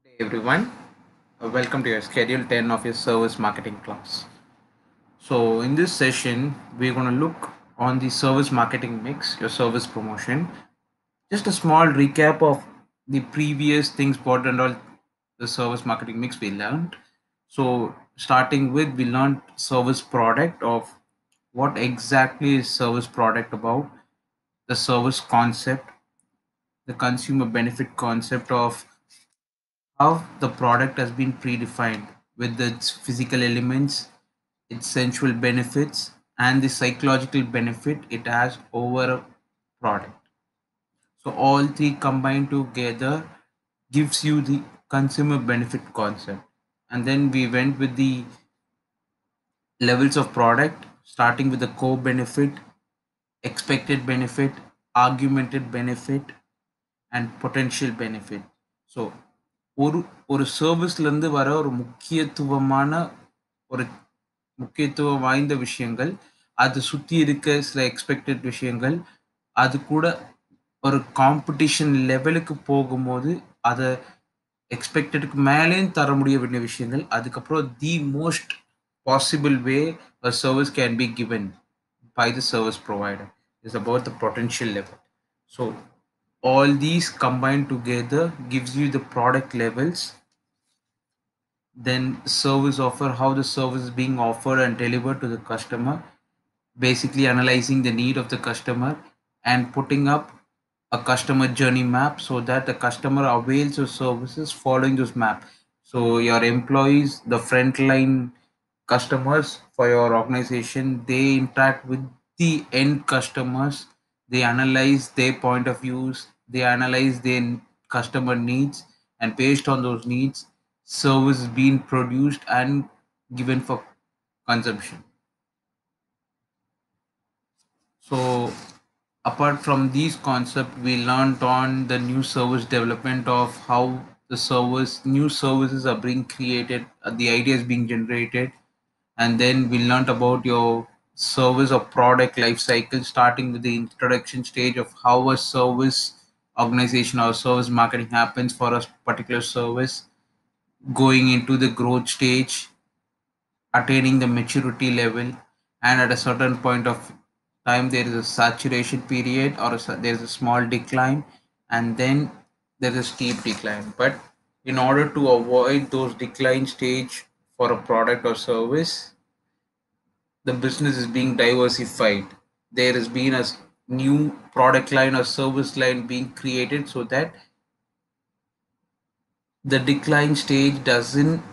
Good day, everyone. Welcome to your Schedule 10 of your service marketing class. So, in this session, we're going to look on the service marketing mix, your service promotion. Just a small recap of the previous things, what and all the service marketing mix we learned. So, starting with, we learned service product of what exactly is service product about, the service concept, the consumer benefit concept of how the product has been predefined with its physical elements, its sensual benefits, and the psychological benefit it has over a product. So all three combined together gives you the consumer benefit concept. And then we went with the levels of product, starting with the core benefit, expected benefit, augmented benefit, and potential benefit. So ஒரு ஒரு சர்வீஸ்லேருந்து வர ஒரு முக்கியத்துவமான ஒரு முக்கியத்துவம் வாய்ந்த விஷயங்கள், அது சுற்றி இருக்க சில எக்ஸ்பெக்டட் விஷயங்கள், அது கூட ஒரு காம்படிஷன் லெவலுக்கு போகும்போது அதை எக்ஸ்பெக்டடுக்கு மேலேயும் தர முடிய வேண்டிய விஷயங்கள், அதுக்கப்புறம் the most possible way a service can be given by the service provider is about the potential level. So all these combined together gives you the product levels, then service offer, how the service is being offered and delivered to the customer, basically analyzing the need of the customer and putting up a customer journey map so that the customer avails your services following this map. So your employees, the frontline customers for your organization, they interact with the end customers, they analyze their point of views, they analyze their customer needs, and based on those needs, service is being produced and given for consumption. So apart from these concepts, we learned on the new service development of how the service new services are being created, the ideas being generated, and then we learned about your service or product life cycle, starting with the introduction stage of how a service organization or service marketing happens for a particular service, going into the growth stage, attaining the maturity level, and at a certain point of time there is a saturation period or there is a small decline, and then there is a steep decline. But in order to avoid those decline stage for a product or service, the business is being diversified. There has been a new product line or service line being created so that the decline stage doesn't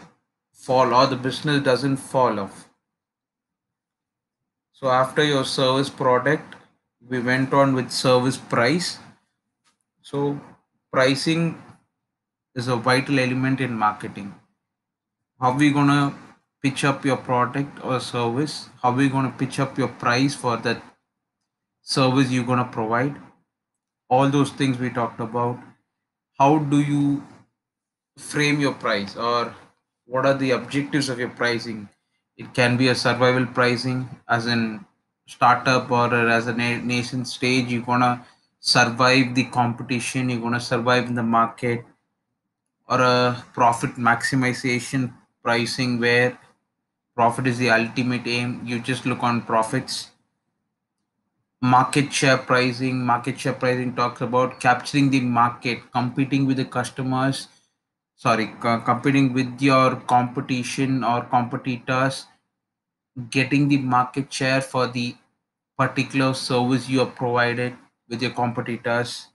fall or the business doesn't fall off. So after your service product, we went on with service price. So pricing is a vital element in marketing. How we gonna pitch up your product or service? How we gonna pitch up your price for that service you're gonna provide? All those things we talked about. How do you frame your price, or what are the objectives of your pricing? It can be a survival pricing, as in startup or as a nation stage. You're gonna survive the competition, you're gonna survive in the market, or a profit maximization pricing where profit is the ultimate aim. You just look on profits. Market share pricing talks about capturing the market, competing with the customers, competing with your competition or competitors, getting the market share for the particular service you have provided with your competitors.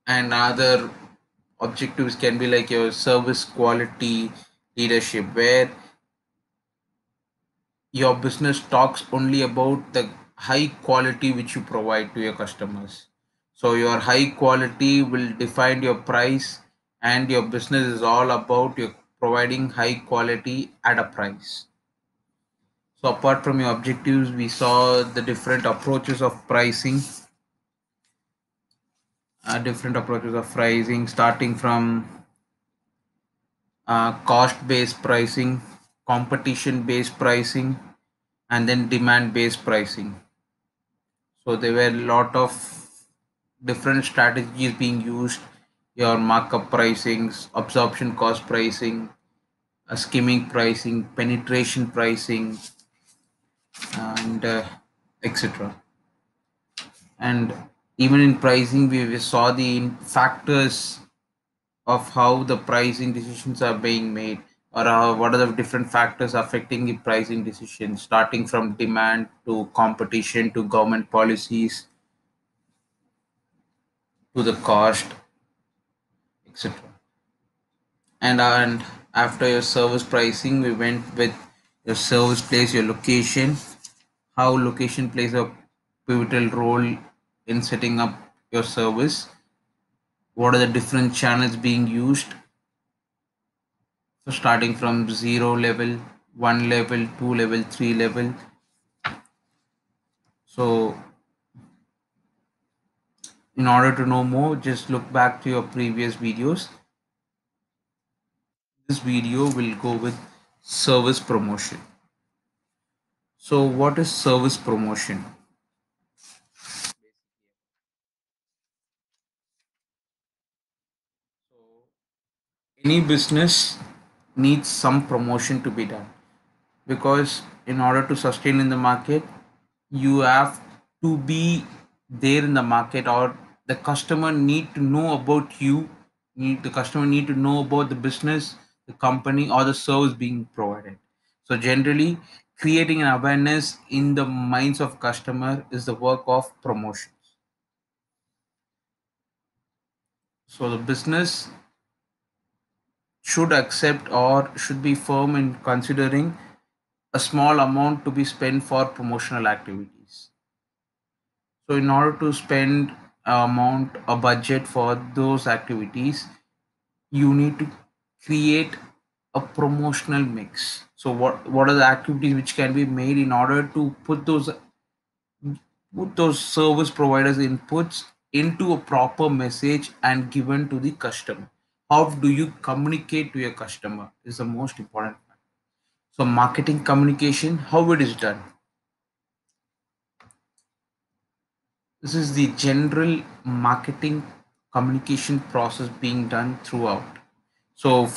And other objectives can be like your service quality leadership, where your business talks only about the high quality which you provide to your customers. So your high quality will define your price, and your business is all about you providing high quality at a price. So apart from your objectives, we saw the different approaches of pricing, starting from cost-based pricing, competition-based pricing, and then demand-based pricing. So there were a lot of different strategies being used your markup pricings, absorption cost pricing, skimming pricing, penetration pricing, and etc. And even in pricing, we saw the factors of how the pricing decisions are being made, or what are the different factors affecting the pricing decisions, starting from demand to competition to government policies to the cost, etc. And after your service pricing, we went with your service place, your location, how location plays a pivotal role in setting up your service, what are the different channels being used. So starting from 0 level, 1 level, 2 level, 3 level. So in order to know more, just look back to your previous videos. This video will go with service promotion. So what is service promotion? Any business needs some promotion to be done, because in order to sustain in the market, you have to be there in the market, or the customer need to know about you, the customer need to know about the business, the company, or the service being provided. So generally, creating an awareness in the minds of customer is the work of promotions. So the business should accept or should be firm in considering a small amount to be spent for promotional activities. So in order to spend a budget for those activities, you need to create a promotional mix. So what are the activities which can be made in order to put those service providers inputs into a proper message and given to the customer? How do you communicate to your customer is the most important part. So marketing communication, how it is done. This is the general marketing communication process being done throughout. So,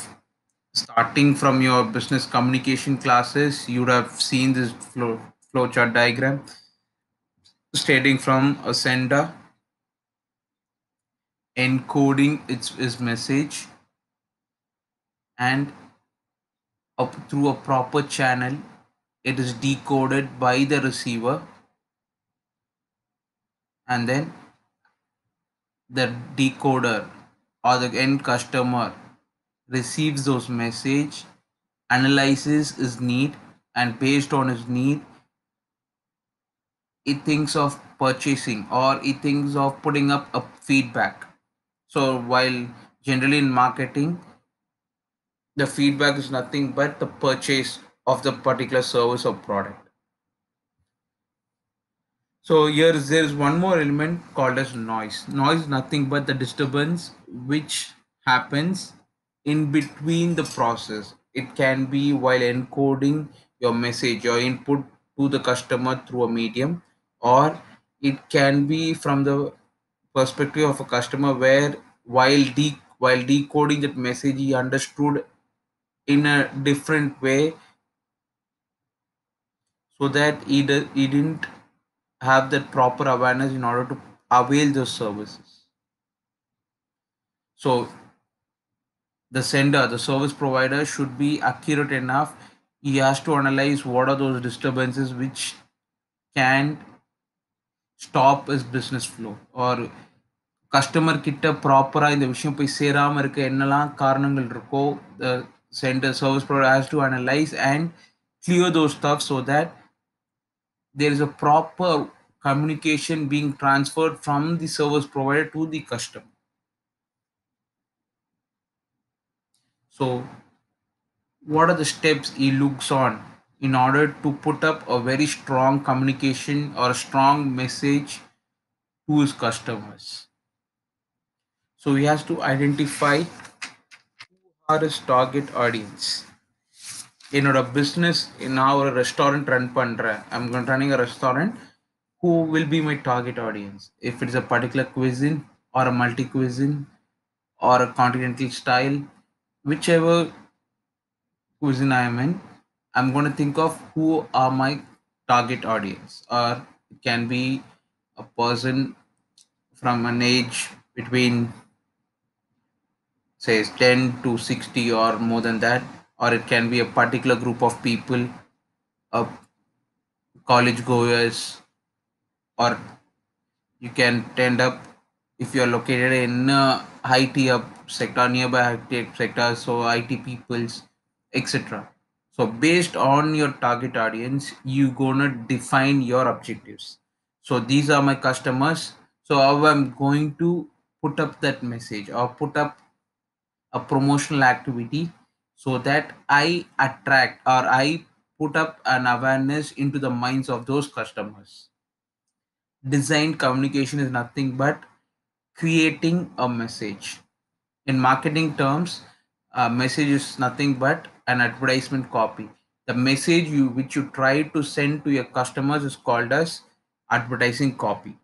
starting from your business communication classes, you would have seen this flowchart diagram, stating from a sender encoding its message, and up through a proper channel, it is decoded by the receiver, and then the decoder or the end customer receives those message, analyzes his need, and based on his need, he thinks of purchasing or he thinks of putting up a feedback. So while generally in marketing, the feedback is nothing but the purchase of the particular service or product. So here there is one more element called as noise. Noise is nothing but the disturbance which happens in between the process. It can be while encoding your message, your input to the customer through a medium, or it can be from the perspective of a customer where while decoding that message, he understood in a different way, so that he didn't have that proper awareness in order to avail those services. So the sender, the service provider, should be accurate enough. He has to analyze what are those disturbances which can stop his business flow, or customer கிட்ட ப்ராப்பரா இந்த விஷயம் போய் சேராம இருக்க என்னெல்லாம் காரணங்கள் இருக்கோ, the center service provider has to analyze and clear those stuff, so that there is a proper communication being transferred from the service provider to the customer. So what are the steps he looks on in order to put up a very strong communication or a strong message to his customers? So he has to identify who are his target audience. என்னோட business, நான் ஒரு restaurant run பண்றேன், I'm running a restaurant. Who will be my target audience? If it's a particular cuisine or a multi cuisine or a continental style, whichever cuisine I am in, I'm going to think of who are my target audience, or it can be a person from an age between say 10 to 60 or more than that, or it can be a particular group of people, college goers, or you can end up if you are located in IT up sector, nearby IT sector, so IT peoples, etc. So based on your target audience, you gonna define your objectives. So these are my customers. So how I'm going to put up that message or put up a promotional activity so that I attract or I put up an awareness into the minds of those customers. Design communication is nothing but creating a message. In marketing terms, a message is nothing but an advertisement copy. The message which you try to send to your customers is called as advertising copy.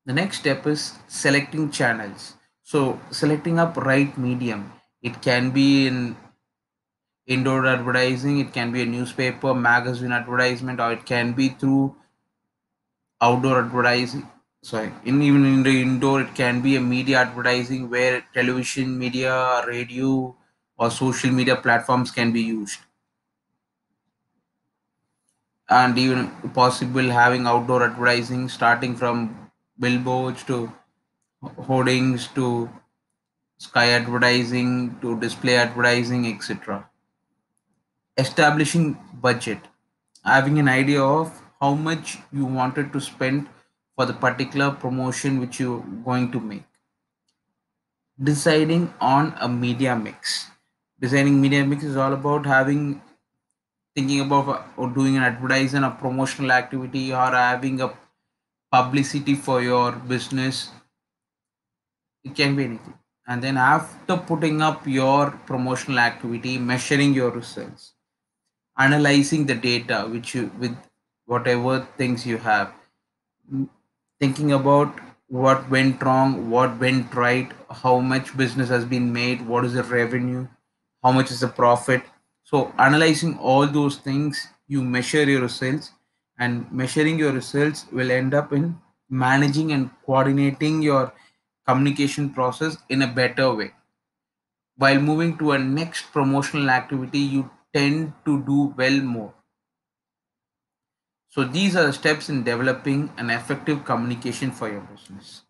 The next step is selecting channels. So selecting up right medium. It can be in indoor advertising, it can be a newspaper, magazine advertisement, or it can be through outdoor advertising. Sorry, even in the indoor, it can be a media advertising where television, media, radio, or social media platforms can be used, and even possible having outdoor advertising starting from billboards to hoardings to sky advertising to display advertising, etc. Establishing budget, having an idea of how much you wanted to spend for the particular promotion which you're going to make. Deciding on a media mix. Designing media mix is all about having thinking about or doing an advertising, a promotional activity, or having a publicity for your business. It can be anything. And then after putting up your promotional activity, measuring your results, analyzing the data which you with whatever things you have, thinking about what went wrong, what went right, how much business has been made, what is the revenue, how much is the profit. So, analyzing all those things, you measure your results, and measuring your results will end up in managing and coordinating your communication process in a better way. While moving to a next promotional activity, you tend to do well more. So, these are the steps in developing an effective communication for your business.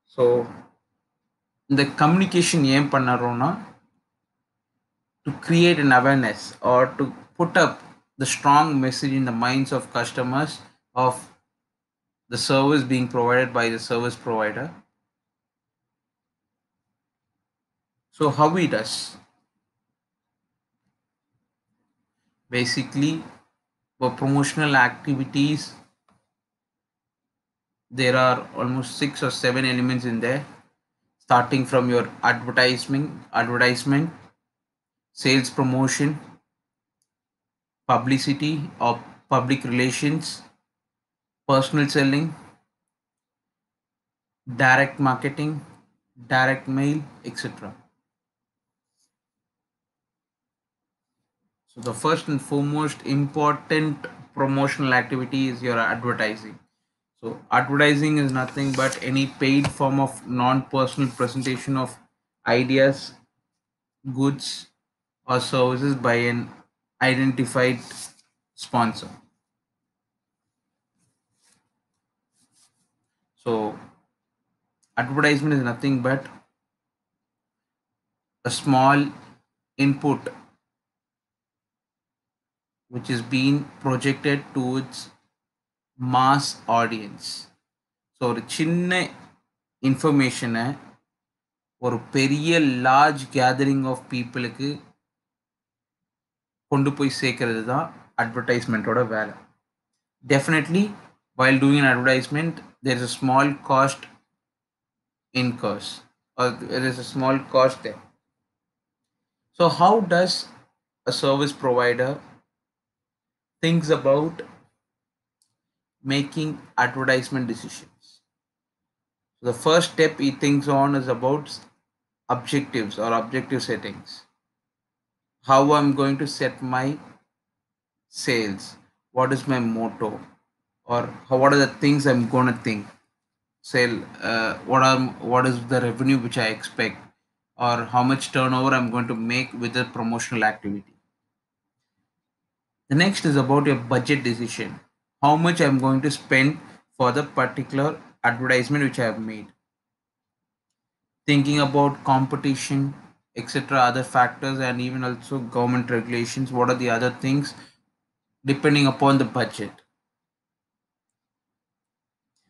So the communication ஏன் பண்ணறோம்னா to create an awareness or to put up the strong message in the minds of customers of the service being provided by the service provider. So how he does basically for promotional activities, there are almost 6 or 7 elements in there, starting from your advertisement, sales promotion, publicity or public relations, personal selling, direct marketing, direct mail, etc. So the first and foremost important promotional activity is your advertising. So advertising is nothing but any paid form of non-personal presentation of ideas, goods, or services by an identified sponsor. So advertisement is nothing but a small input which is being projected towards mass audience. So ஒரு சின்ன இன்ஃபர்மேஷனை ஒரு பெரிய large gathering of பீப்புளுக்கு கொண்டு போய் சேர்க்கறது தான் அட்வர்டைஸ்மெண்ட்டோட வேலை. Definitely while doing an advertisement there is a small cost incurs or there is a small cost there. So how does a service provider thinks about making advertisement decisions? So the first step he thinks on is about objectives or objective settings. How I'm going to set my sales, what is my motto, or what are the things I'm gonna think, sell, what is the revenue which I expect, or how much turnover I'm going to make with the promotional activity. The next is about your budget decision, how much I'm going to spend for the particular advertisement which I have made. Thinking about competition, etc., other factors, and even also government regulations, what are the other things depending upon the budget.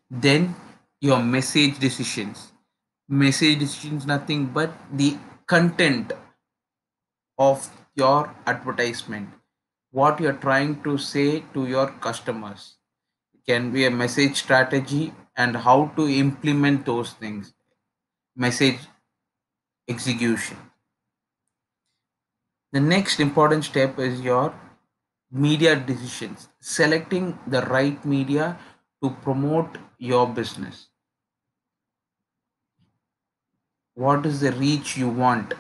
Then your message decisions. Message decisions nothing but the content of your advertisement. What you're trying to say to your customers. It can be a message strategy and how to implement those things. Message execution. The next important step is your media decisions. Selecting the right media to promote your business. What is the reach you want,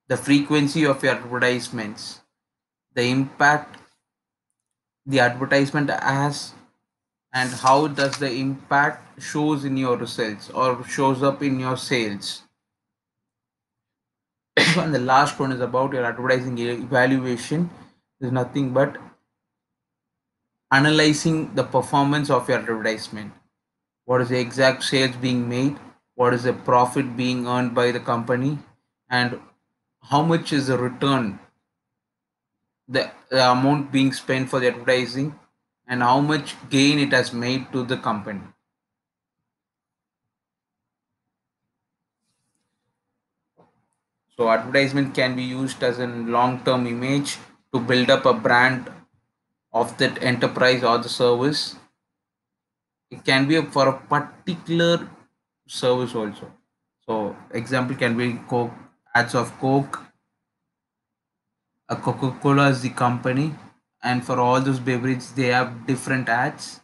the frequency of your advertisements, the impact the advertisement has, and how does the impact shows in your results or shows up in your sales. And the last one is about your advertising evaluation. Is nothing but analyzing the performance of your advertisement. What is the exact sales being made, what is the profit being earned by the company, and how much is the return, the amount being spent for the advertising, and how much gain it has made to the company. So advertisement can be used as a long-term image to build up a brand of that enterprise or the service. It can be for a particular service also. So example can be Coke, ads of Coke, a Coca-Cola is the company, and for all those beverages they have different ads.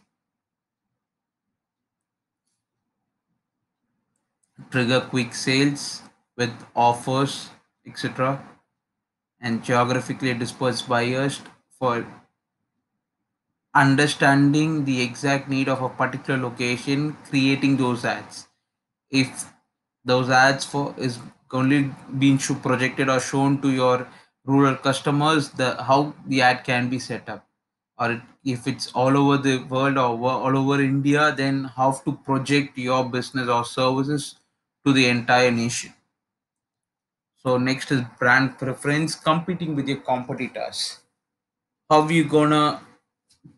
Trigger quick sales with offers, etc., and geographically dispersed buyers for understanding the exact need of a particular location, creating those ads. If those ads for is only being projected or shown to your rural customers, the how the ad can be set up, or if it's all over the world or all over India, then how to project your business or services to the entire nation. So next is brand preference, competing with your competitors. How you gonna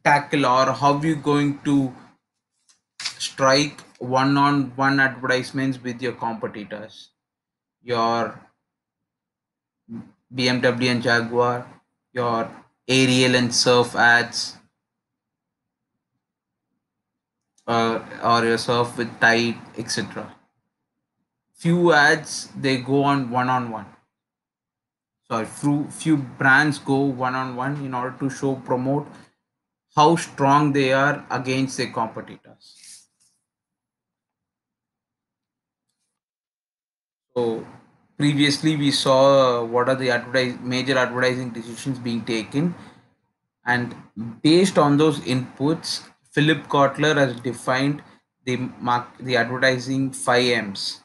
tackle or how you going to strike one-on-one advertisements with your competitors? Your BMW and Jaguar, your Ariel and Surf ads, or your Surf with Tide, etc. Few ads they go on one. Sorry, few brands go one on one in order to show promote how strong they are against their competitors. So previously we saw what are the major advertising decisions being taken, and based on those inputs, Philip Kotler has defined the advertising 5 M's.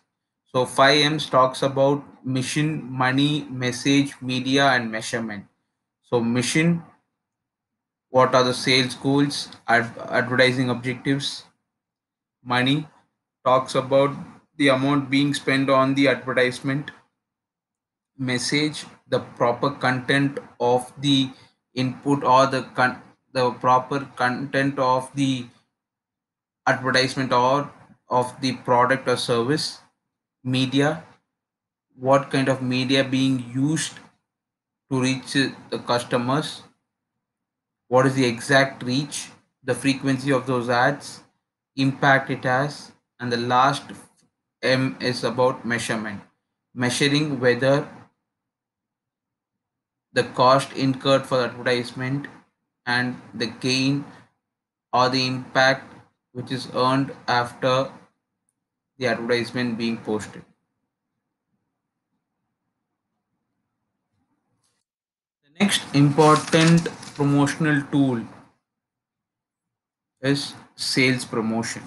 So 5 M's talks about mission, money, message, media, and measurement. So mission, what are the sales goals, advertising objectives. Money talks about the amount being spent on the advertisement. Message, the proper content of the input or the proper content of the advertisement or of the product or service. Media, what kind of media being used to reach the customers, what is the exact reach, the frequency of those ads, impact it has, and the last M is about measurement, measuring whether the cost incurred for the advertisement and the gain or the impact which is earned after the advertisement being posted. The next important promotional tool is sales promotion.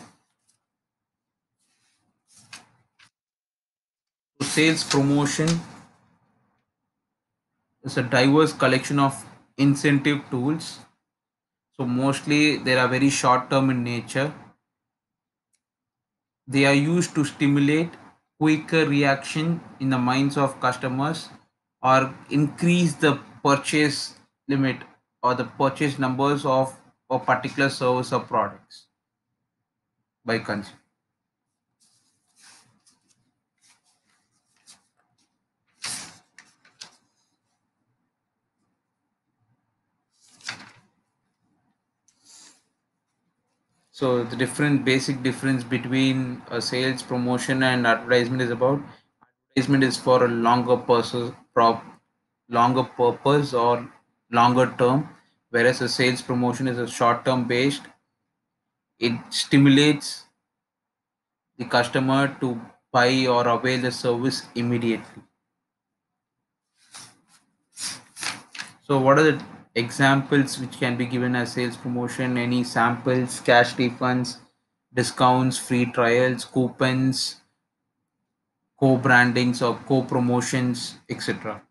So sales promotion is a diverse collection of incentive tools. So mostly they are very short term in nature. They are used to stimulate quicker reaction in the minds of customers or increase the purchase limit or the purchase numbers of a particular service or products by consumers. So the different basic difference between a sales promotion and advertisement is about advertisement is for a longer purpose or longer term, whereas a sales promotion is a short term based. It stimulates the customer to buy or avail the service immediately. So what are the examples which can be given as sales promotion? Any samples, cash refunds, discounts, free trials, coupons, co-brandings or co-promotions, etc.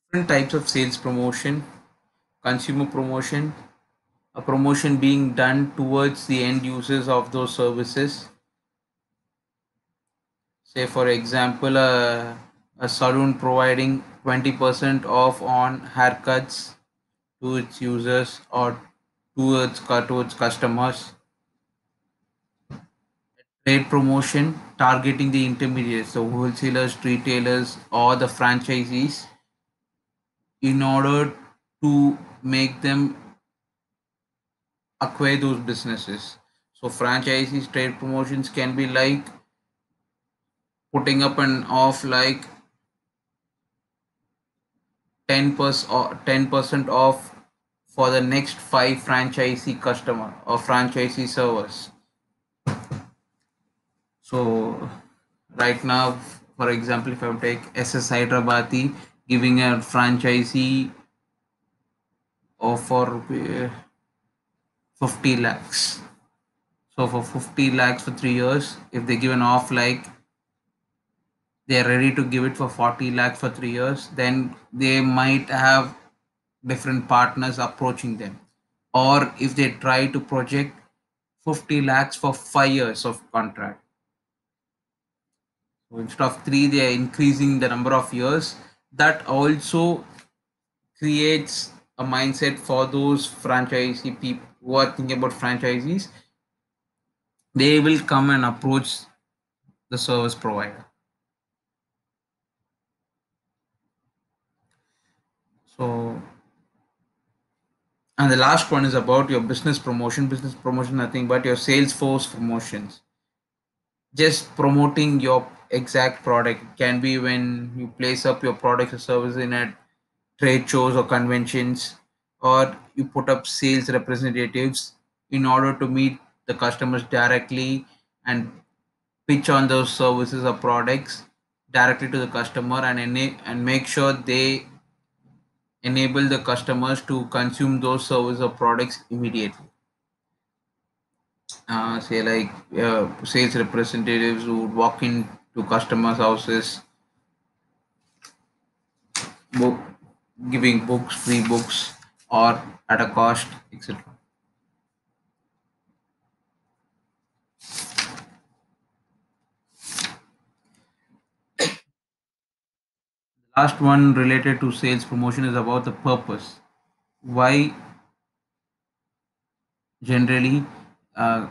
Different types of sales promotion: consumer promotion, a promotion being done towards the end users of those services. Say for example, a salon providing 20% off on haircuts to its users or to its customers. Trade promotion targeting the intermediaries, so wholesalers, retailers, or the franchisees in order to make them acquire those businesses. So franchisees trade promotions can be like putting up an off like 10% or 10% off for the next 5 franchisee customer or franchisee servers. So right now, for example, if I take SS Hyderabadi giving a franchisee offer 50 lakhs. So for 50 lakhs for 3 years, if they give an off like they are ready to give it for 40 lakhs for 3 years, then they might have different partners approaching them. Or if they try to project 50 lakhs for 5 years of contract. So instead of three, they are increasing the number of years. That also creates a mindset for those franchisee people who are thinking about franchisees. They will come and approach the service provider. So, and the last one is about your business promotion. Business promotion, nothing but your sales force promotions. Just promoting your exact product. It can be when you place up your products or service in a trade shows or conventions, or you put up sales representatives in order to meet the customers directly and pitch on those services or products directly to the customer and and make sure they enable the customers to consume those services or products immediately. Say like sales representatives who would walk in to customers' houses, book, giving books, free books, or at a cost, etc. Last one related to sales promotion is about the purpose. Why generally uh,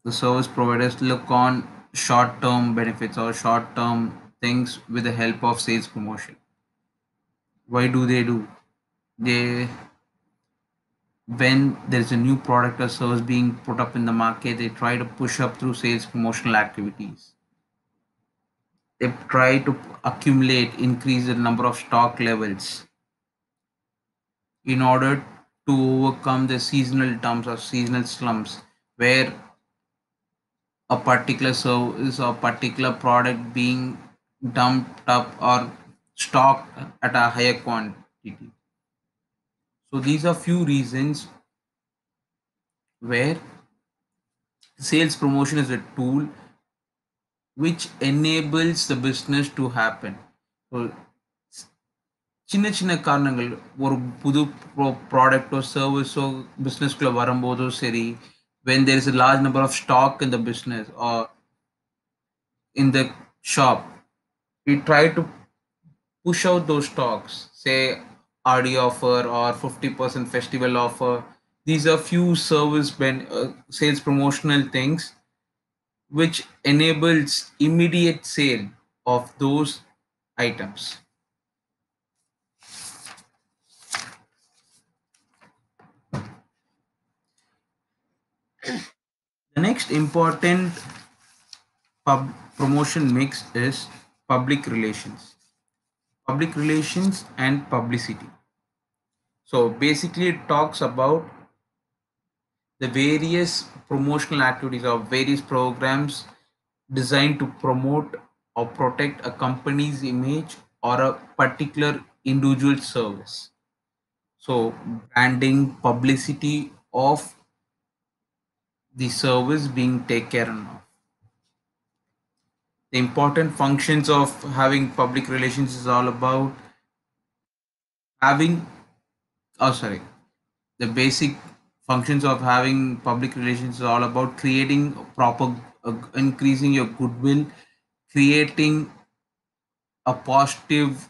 the service providers look on short term benefits or short term things with the help of sales promotion. Why do they do? They when there's a new product or service being put up in the market, they try to push up through sales promotional activities. They try to accumulate, increase the number of stock levels in order to overcome the seasonal dumps or seasonal slumps where a particular service or particular product being dumped up or stocked at a higher quantity. So these are few reasons where sales promotion is a tool which enables the business to happen. So சின்ன சின்ன காரணங்கள் ஒரு புது ப்ராடக்ட்டோ சர்வீஸோ பிஸ்னஸ்குள்ளே வரும்போதோ சரி, when there is a large number of stock in the business or in the shop, we try to push out those stocks, say RD offer or 50% festival offer. These are few sales promotional things which enables immediate sale of those items. The next important promotion mix is public relations. Public relations and publicity. So basically it talks about the various promotional activities or various programs designed to promote or protect a company's image or a particular individual service. So branding, publicity of the service being taken care of. The important functions of having public relations is all about having, oh sorry, the basic functions of having public relations is all about creating proper, increasing your goodwill, creating a positive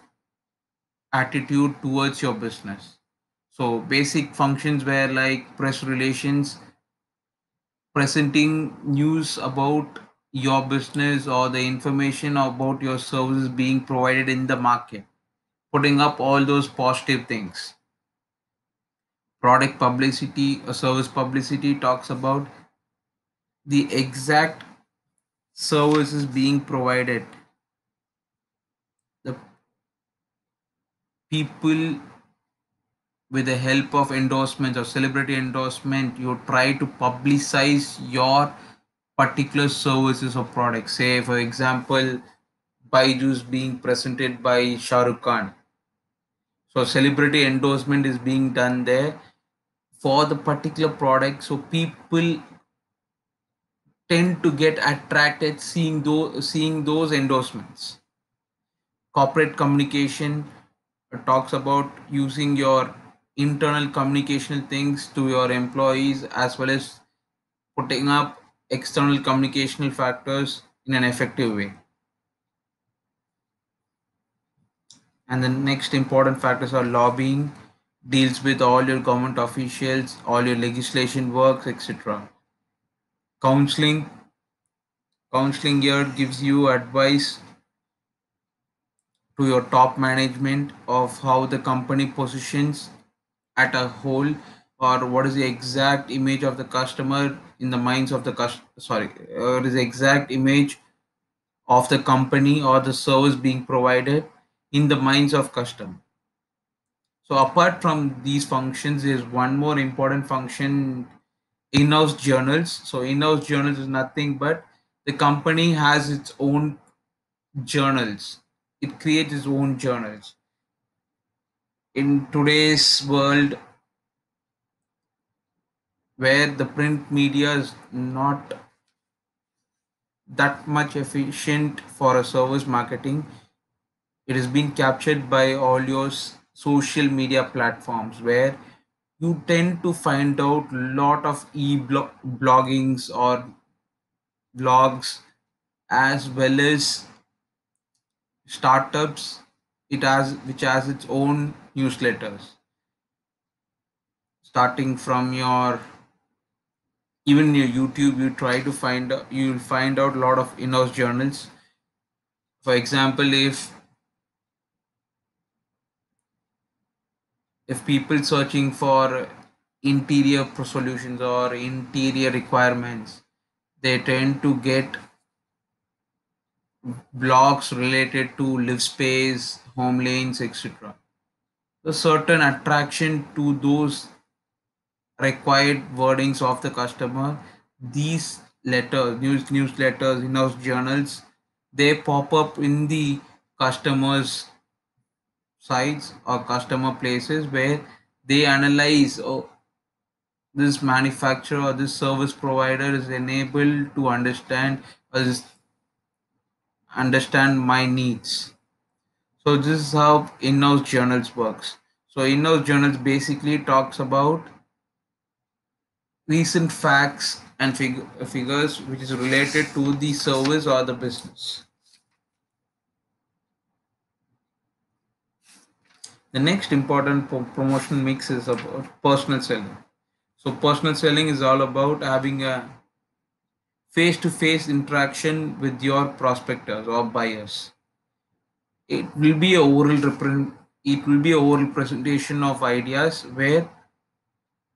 attitude towards your business. So basic functions were like press relations, presenting news about your business or the information about your services being provided in the market, putting up all those positive things. Product publicity or service publicity talks about the exact services being provided, the people with the help of endorsements or celebrity endorsement, you try to publicize your particular services or products. Say for example, Byju's being presented by Shah Rukh Khan, so celebrity endorsement is being done there for the particular product, so people tend to get attracted seeing those endorsements. Corporate communication talks about using your internal communicational things to your employees as well as putting up external communicational factors in an effective way. And the next important factors are lobbying, deals with all your government officials, all your legislation works, etc. Counseling, counseling here gives you advice to your top management of how the company positions at a whole, or what is the exact image of the customer in the minds of the what is the exact image of the company or the service being provided in the minds of customer. So apart from these functions, there's one more important function: in-house journals. So in-house journals is nothing but the company has its own journals. It creates its own journals. In today's world, where the print media is not that much efficient for a service marketing, it has been captured by all your social media platforms where you tend to find out lot of bloggings or blogs as well as startups it has which has its own newsletters, starting from your even your YouTube. You try to find you'll find out a lot of in-house journals. For example, if people searching for interior solutions or interior requirements, they tend to get blogs related to live space, home lanes, etc. a certain attraction to those required wordings of the customer. These letters, newsletters, in-house journals, they pop up in the customers' sites or customer places where they analyze, oh, this manufacturer or this service provider is enabled to understand my needs. So this is how in-house journals works. So in-house journals basically talks about recent facts and figures which is related to the service or the business. The next important promotion mix is about personal selling. So personal selling is all about having a face-to-face interaction with your prospectors or buyers. It will be a oral presentation of ideas where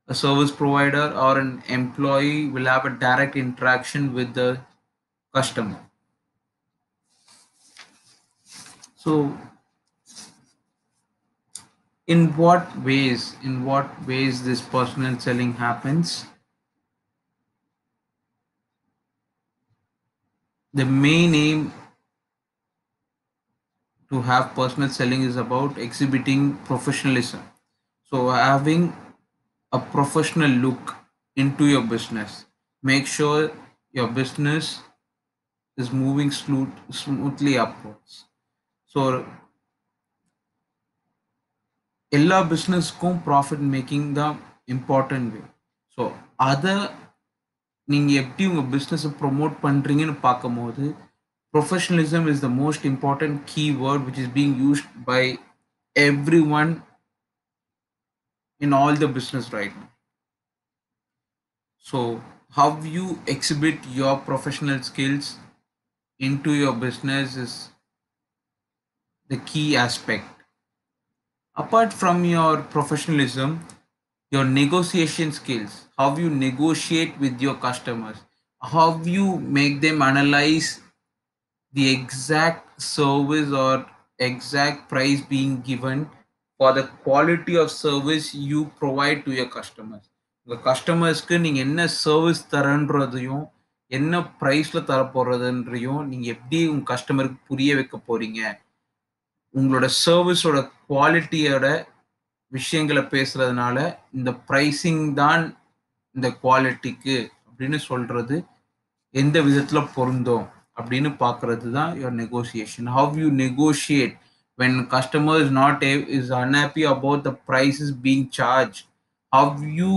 a service provider or an employee will have a direct interaction with the customer. So in what ways this personal selling happens? The main aim to have personal selling is about exhibiting professionalism. So having a professional look into your business. Make sure your business is moving smoothly upwards. So எல்லா பிஸ்னஸ்க்கும் profit making தான் important வே. So அதை நீங்கள் எப்படி உங்கள் பிஸ்னஸை promote பண்ணுறீங்கன்னு பார்க்கும்போது professionalism is the most important keyword which is being used by everyone in all the business right now. So how you exhibit your professional skills into your business is the key aspect. Apart from your professionalism, your negotiation skills, how you negotiate with your customers, how you make them analyze the exact service or exact price being given for the quality of service you provide to your customers. உங்கள் கஸ்டமர்ஸ்க்கு நீங்கள் என்ன service தரன்றதையும் என்ன ப்ரைஸில் தர போகிறதுன்றையும் நீங்கள் எப்படி உங்கள் கஸ்டமருக்கு புரிய வைக்க போகிறீங்க, உங்களோட சர்வீஸோட குவாலிட்டியோட விஷயங்களை பேசுறதுனால இந்த ப்ரைஸிங் தான் இந்த குவாலிட்டிக்கு அப்படின்னு சொல்றது எந்த விதத்தில் பொருந்தும் அப்படின்னு பார்க்கறது தான் your negotiation. How you negotiate when customer is unhappy about the prices being charged, how you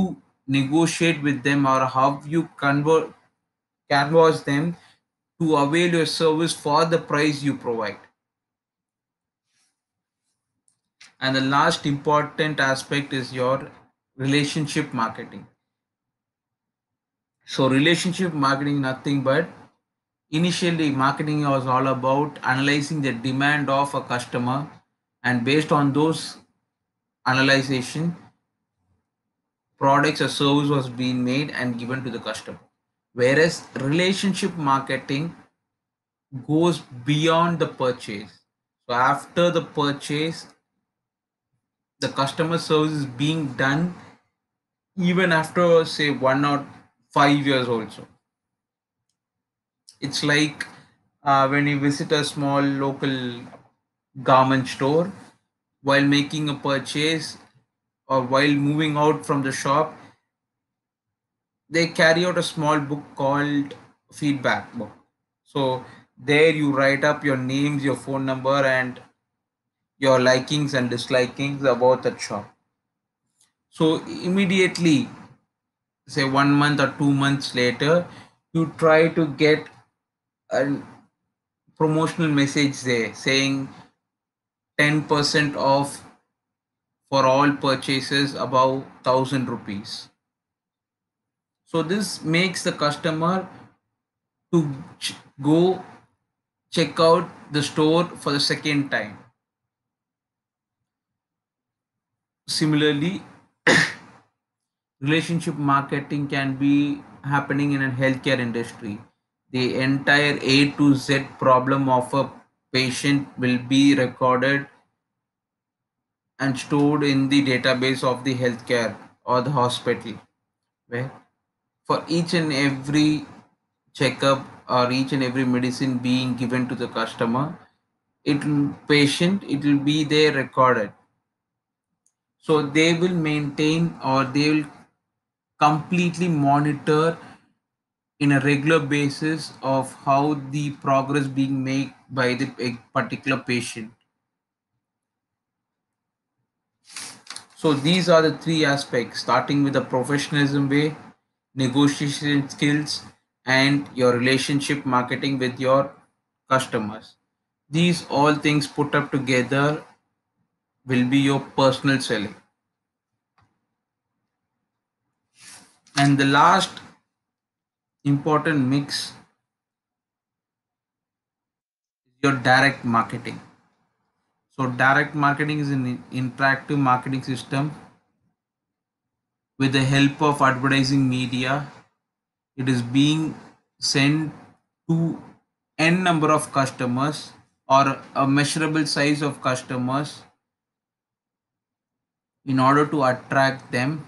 negotiate with them or how you canvas them to avail your service for the price you provide. And the last important aspect is your relationship marketing. So relationship marketing, nothing but initially marketing was all about analyzing the demand of a customer, and based on those analyzation, products or service was being made and given to the customer. Whereas relationship marketing goes beyond the purchase. So after the purchase, the customer service is being done even after say 1 or 5 years also. It's like when you visit a small local garment store, while making a purchase or while moving out from the shop, they carry out a small book called feedback book. So there you write up your names, your phone number, and your likings and dislikings about that shop. So immediately, say 1 month or 2 months later, you try to get a promotional message there saying 10% off for all purchases above 1000 rupees. So this makes the customer to go check out the store for the second time. Similarly, relationship marketing can be happening in a healthcare industry. The entire A to Z problem of a patient will be recorded and stored in the database of the healthcare or the hospital, where for each and every checkup or each and every medicine being given to the customer, it will be there recorded. So they will maintain or they will completely monitor in a regular basis of how the progress being made by the particular patient. So these are the three aspects, starting with the professionalism way, negotiation skills, and your relationship marketing with your customers. These all things put up together will be your personal selling. And the last important mix is your direct marketing. So direct marketing is an interactive marketing system with the help of advertising media. It is being sent to n number of customers or a measurable size of customers in order to attract them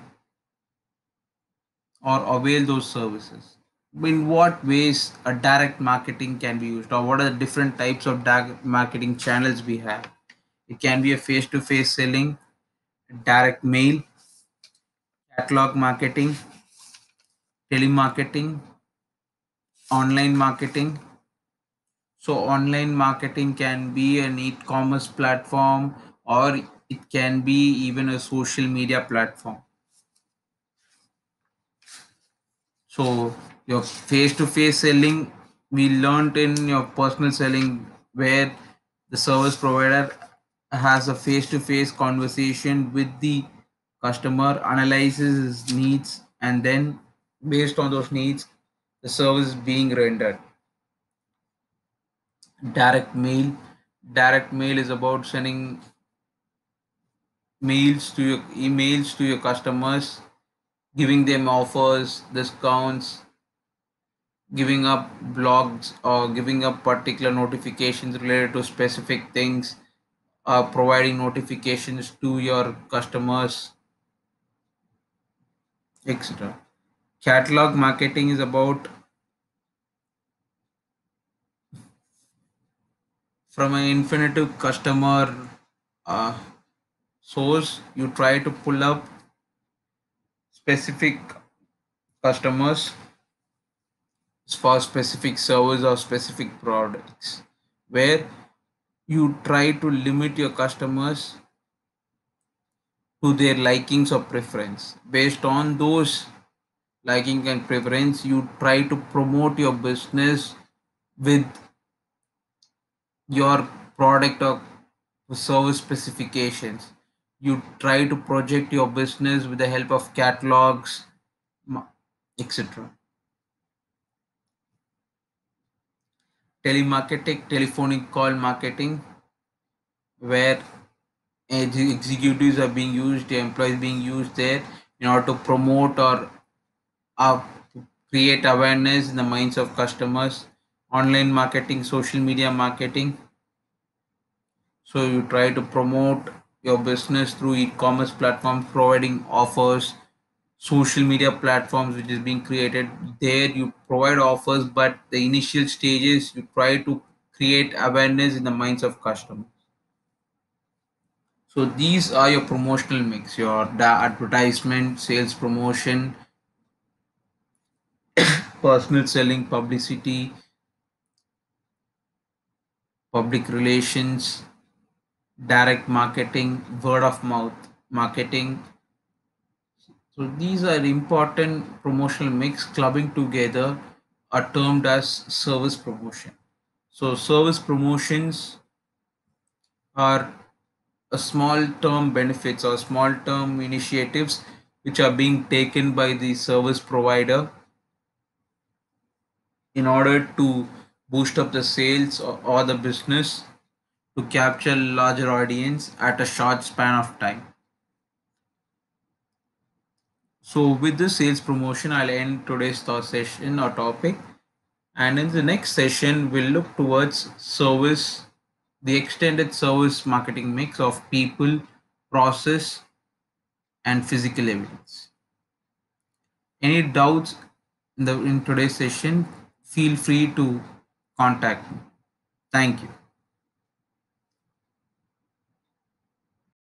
or avail those services. In what ways a direct marketing can be used, or what are the different types of direct marketing channels we have? It can be a face-to-face selling, direct mail, catalog marketing, telemarketing, online marketing. So online marketing can be an e-commerce platform, or it can be even a social media platform. So your face-to-face selling, we learned in your personal selling, where the service provider has a face-to-face conversation with the customer, analyzes his needs, and then based on those needs, the service is being rendered. Direct mail. Direct mail is about sending emails to your customers, giving them offers, discounts, giving up blogs or giving up particular notifications related to specific things, providing notifications to your customers, etc. Catalog marketing is about from an infinitive customer uh, source, you try to pull up specific customers for specific service or specific products, where you try to limit your customers to their likings or preference. Based on those liking and preference, you try to promote your business with your product or service specifications. You try to project your business with the help of catalogs, etc. Telemarketing, telephonic call marketing, where executives are being used, the employees being used there in order to promote or uh, create awareness in the minds of customers. Online marketing, social media marketing. So you try to promote your business through e-commerce platforms, providing offers, social media platforms which is being created. There you provide offers, but the initial stages you try to create awareness in the minds of customers. So these are your promotional mix, your advertisement, sales promotion, personal selling, publicity, public relations, direct marketing, word of mouth marketing. So these are important promotional mix clubbing together are termed as service promotion. So service promotions are a small term benefits or small term initiatives which are being taken by the service provider in order to boost up the sales or the business to capture larger audience at a short span of time. So with this sales promotion, I'll end today's thought session or topic. And in the next session, we'll look towards service, the extended service marketing mix of people, process, and physical evidence. Any doubts in today's session, feel free to contact me. Thank you.